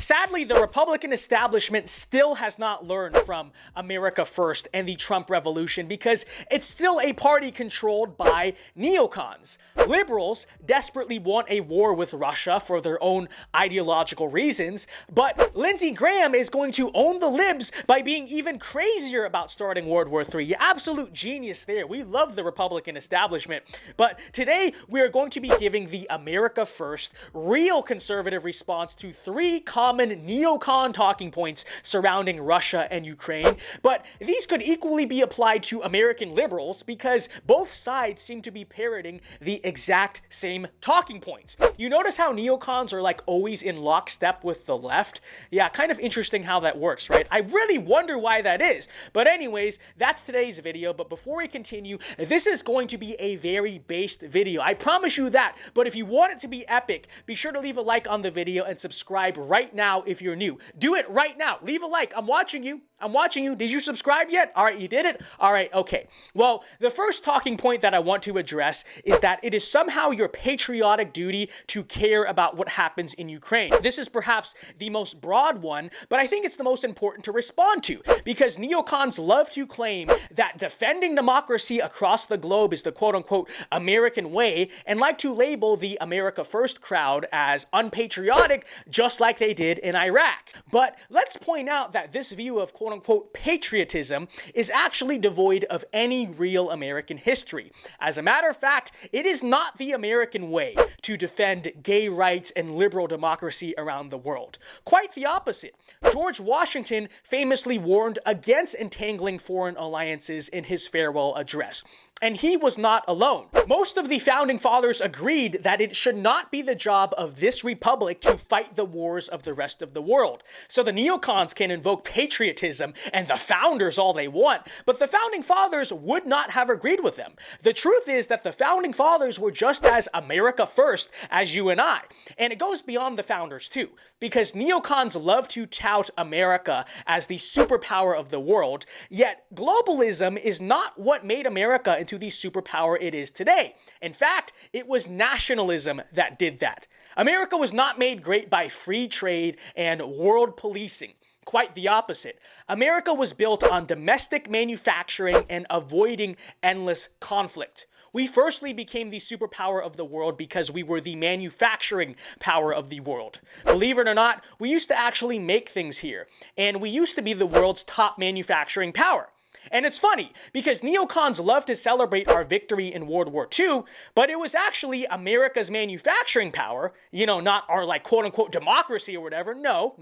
Sadly, the Republican establishment still has not learned from America First and the Trump Revolution because it's still a party controlled by neocons. Liberals desperately want a war with Russia for their own ideological reasons, but Lindsey Graham is going to own the libs by being even crazier about starting World War III. Absolute genius there. We love the Republican establishment. But today, we are going to be giving the America First, real conservative response to three common neocon talking points surrounding Russia and Ukraine. But these could equally be applied to American liberals because both sides seem to be parroting the exact same talking points. You notice how neocons are like always in lockstep with the left? Yeah, kind of interesting how that works, right? I really wonder why that is. But anyways, that's today's video. But before we continue, this is going to be a very based video. I promise you that. But if you want it to be epic, be sure to leave a like on the video and subscribe right now if you're new. Do it right now. Leave a like. I'm watching you. I'm watching you. Did you subscribe yet? All right, you did it? All right, okay. Well, the first talking point that I want to address is that it is somehow your patriotic duty to care about what happens in Ukraine. This is perhaps the most broad one, but I think it's the most important to respond to because neocons love to claim that defending democracy across the globe is the quote-unquote American way and like to label the America First crowd as unpatriotic just like they did in Iraq. But let's point out that this view of quote-unquote patriotism is actually devoid of any real American history. As a matter of fact, it is not the American way to defend gay rights and liberal democracy around the world. Quite the opposite. George Washington famously warned against entangling foreign alliances in his farewell address. And he was not alone. Most of the founding fathers agreed that it should not be the job of this republic to fight the wars of the rest of the world. So the neocons can invoke patriotism and the founders all they want, but the founding fathers would not have agreed with them. The truth is that the founding fathers were just as America first as you and I. And it goes beyond the founders too, because neocons love to tout America as the superpower of the world, yet globalism is not what made America into the superpower it is today. In fact, it was nationalism that did that. America was not made great by free trade and world policing. Quite the opposite. America was built on domestic manufacturing and avoiding endless conflict. We firstly became the superpower of the world because we were the manufacturing power of the world. Believe it or not, we used to actually make things here, and we used to be the world's top manufacturing power. And it's funny, because neocons love to celebrate our victory in World War II, but it was actually America's manufacturing power, not our like quote-unquote democracy or whatever. No,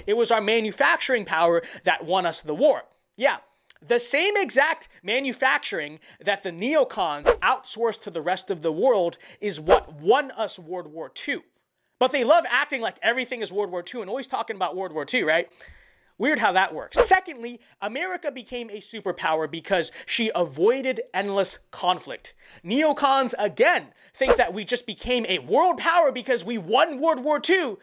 it was our manufacturing power that won us the war. Yeah, the same exact manufacturing that the neocons outsourced to the rest of the world is what won us World War II. But they love acting like everything is World War II and always talking about World War II, right? Weird how that works. Secondly, America became a superpower because she avoided endless conflict. Neocons, again, think that we just became a world power because we won World War II,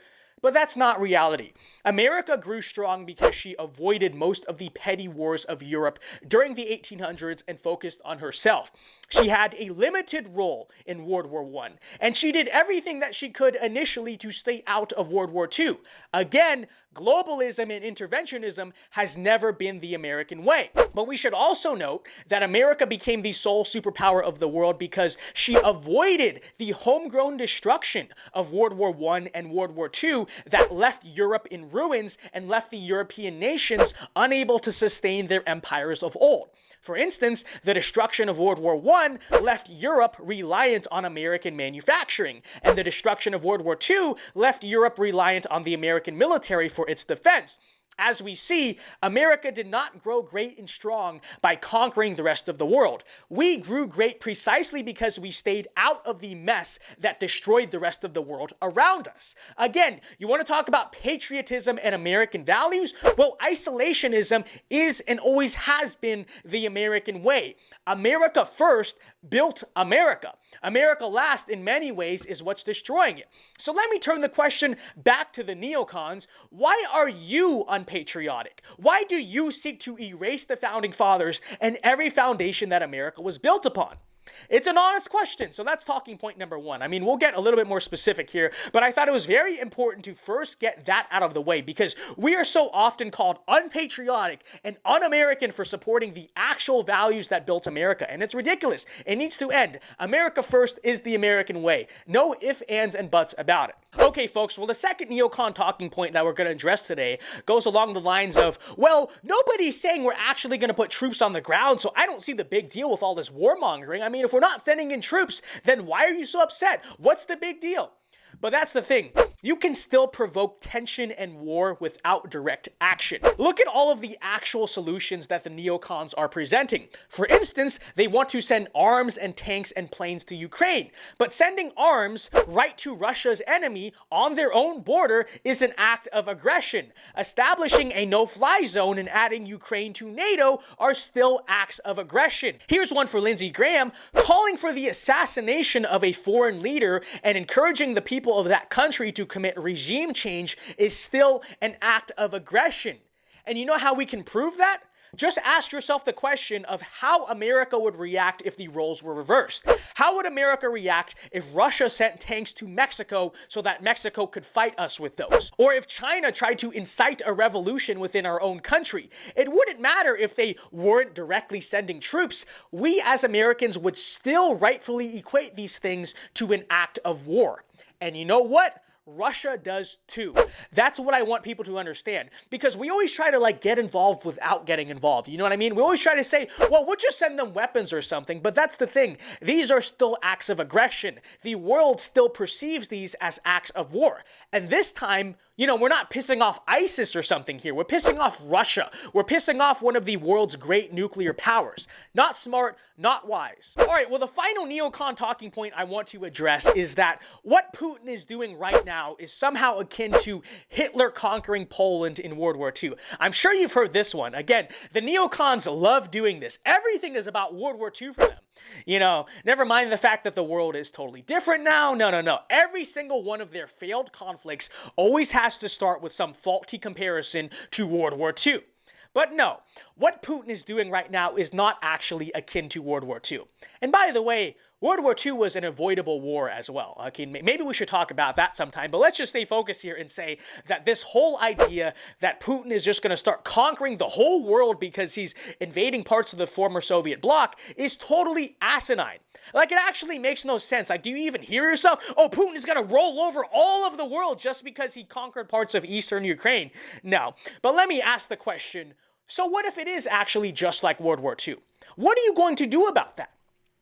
but that's not reality. America grew strong because she avoided most of the petty wars of Europe during the 1800s and focused on herself. She had a limited role in World War I, and she did everything that she could initially to stay out of World War II. Again, globalism and interventionism has never been the American way. But we should also note that America became the sole superpower of the world because she avoided the homegrown destruction of World War I and World War II that left Europe in ruins and left the European nations unable to sustain their empires of old. For instance, the destruction of World War I left Europe reliant on American manufacturing, and the destruction of World War II left Europe reliant on the American military for its defense. As we see, America did not grow great and strong by conquering the rest of the world. We grew great precisely because we stayed out of the mess that destroyed the rest of the world around us. Again, you want to talk about patriotism and American values? Well, isolationism is and always has been the American way. America first built America. America last, in many ways, is what's destroying it. So let me turn the question back to the neocons. Why are you unpatriotic? Why do you seek to erase the founding fathers and every foundation that America was built upon? It's an honest question, so that's talking point number one. I mean, we'll get a little bit more specific here, but I thought it was very important to first get that out of the way because we are so often called unpatriotic and un-American for supporting the actual values that built America, and it's ridiculous. It needs to end. America first is the American way. No ifs, ands, and buts about it. Okay, folks, well, the second neocon talking point that we're going to address today goes along the lines of, well, nobody's saying we're actually going to put troops on the ground, so I don't see the big deal with all this warmongering. I mean, if we're not sending in troops, then why are you so upset? What's the big deal? But that's the thing. You can still provoke tension and war without direct action. Look at all of the actual solutions that the neocons are presenting. For instance, they want to send arms and tanks and planes to Ukraine. But sending arms right to Russia's enemy on their own border is an act of aggression. Establishing a no-fly zone and adding Ukraine to NATO are still acts of aggression. Here's one for Lindsey Graham, calling for the assassination of a foreign leader and encouraging the people of that country to commit regime change is still an act of aggression. And you know how we can prove that? Just ask yourself the question of how America would react if the roles were reversed. How would America react if Russia sent tanks to Mexico so that Mexico could fight us with those? Or if China tried to incite a revolution within our own country? It wouldn't matter if they weren't directly sending troops. We as Americans would still rightfully equate these things to an act of war. And you know what? Russia does too. That's what I want people to understand, because we always try to get involved without getting involved. You know what I mean? We always try to say, well, we'll just send them weapons or something, but that's the thing. These are still acts of aggression. The world still perceives these as acts of war. And this time, we're not pissing off ISIS or something here. We're pissing off Russia. We're pissing off one of the world's great nuclear powers. Not smart, not wise. All right, well, the final neocon talking point I want to address is that what Putin is doing right now is somehow akin to Hitler conquering Poland in World War II. I'm sure you've heard this one. Again, the neocons love doing this. Everything is about World War II for them. Never mind the fact that the world is totally different now. No. Every single one of their failed conflicts always has to start with some faulty comparison to World War II. But no, what Putin is doing right now is not actually akin to World War II. And by the way, World War II was an avoidable war as well. Okay, maybe we should talk about that sometime, but let's just stay focused here and say that this whole idea that Putin is just going to start conquering the whole world because he's invading parts of the former Soviet bloc is totally asinine. It actually makes no sense. Do you even hear yourself? Oh, Putin is going to roll over all of the world just because he conquered parts of eastern Ukraine. No, but let me ask the question, so what if it is actually just like World War II? What are you going to do about that?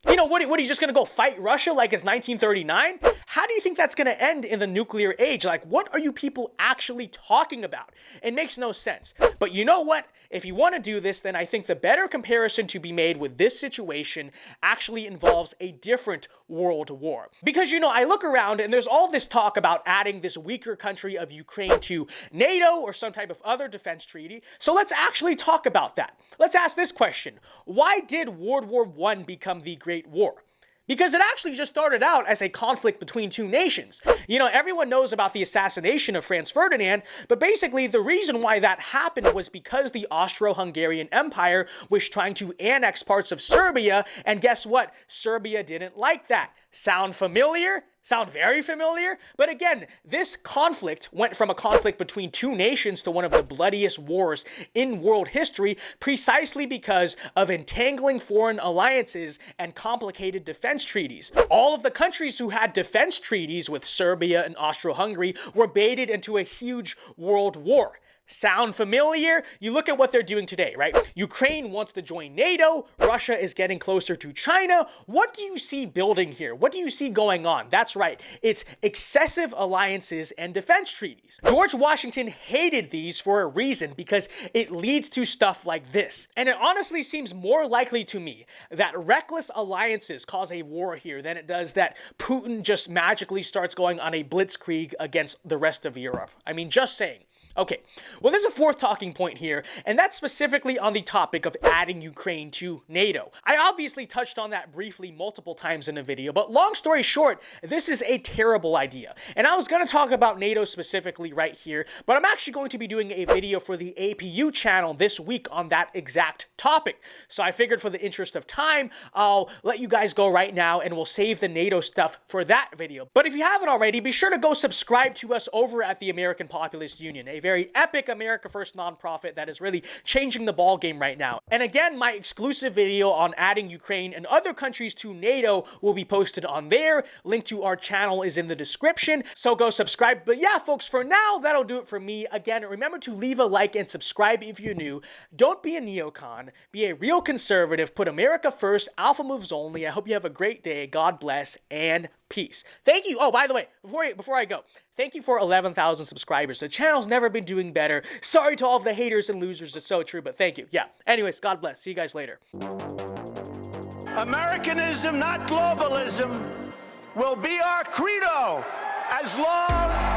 What are you just going to go fight Russia like it's 1939? How do you think that's going to end in the nuclear age? What are you people actually talking about? It makes no sense. But you know what? If you want to do this, then I think the better comparison to be made with this situation actually involves a different world war. Because, I look around and there's all this talk about adding this weaker country of Ukraine to NATO or some type of other defense treaty. So let's actually talk about that. Let's ask this question. Why did World War I become the Great War? Because it actually just started out as a conflict between two nations. Everyone knows about the assassination of Franz Ferdinand, but basically the reason why that happened was because the Austro-Hungarian Empire was trying to annex parts of Serbia, and guess what? Serbia didn't like that. Sound familiar? Sound very familiar? But again, this conflict went from a conflict between two nations to one of the bloodiest wars in world history precisely because of entangling foreign alliances and complicated defense treaties. All of the countries who had defense treaties with Serbia and Austro-Hungary were baited into a huge world war. Sound familiar? You look at what they're doing today, right? Ukraine wants to join NATO. Russia is getting closer to China. What do you see building here? What do you see going on? That's right. It's excessive alliances and defense treaties. George Washington hated these for a reason because it leads to stuff like this. And it honestly seems more likely to me that reckless alliances cause a war here than it does that Putin just magically starts going on a blitzkrieg against the rest of Europe. Just saying. Okay, well, there's a fourth talking point here, and that's specifically on the topic of adding Ukraine to NATO. I obviously touched on that briefly multiple times in the video, but long story short, this is a terrible idea. And I was going to talk about NATO specifically right here, but I'm actually going to be doing a video for the APU channel this week on that exact topic. So I figured for the interest of time, I'll let you guys go right now, and we'll save the NATO stuff for that video. But if you haven't already, be sure to go subscribe to us over at the American Populist Union, a very epic America First nonprofit that is really changing the ball game right now. And again, my exclusive video on adding Ukraine and other countries to NATO will be posted on there. Link to our channel is in the description, so go subscribe. But yeah, folks, for now, that'll do it for me. Again, remember to leave a like and subscribe if you're new. Don't be a neocon. Be a real conservative. Put America first. Alpha moves only. I hope you have a great day. God bless and peace. Thank you. Oh, by the way, before I go, thank you for 11,000 subscribers. The channel's never been doing better. Sorry to all of the haters and losers. It's so true, but thank you. Yeah. Anyways, God bless. See you guys later. Americanism, not globalism, will be our credo as long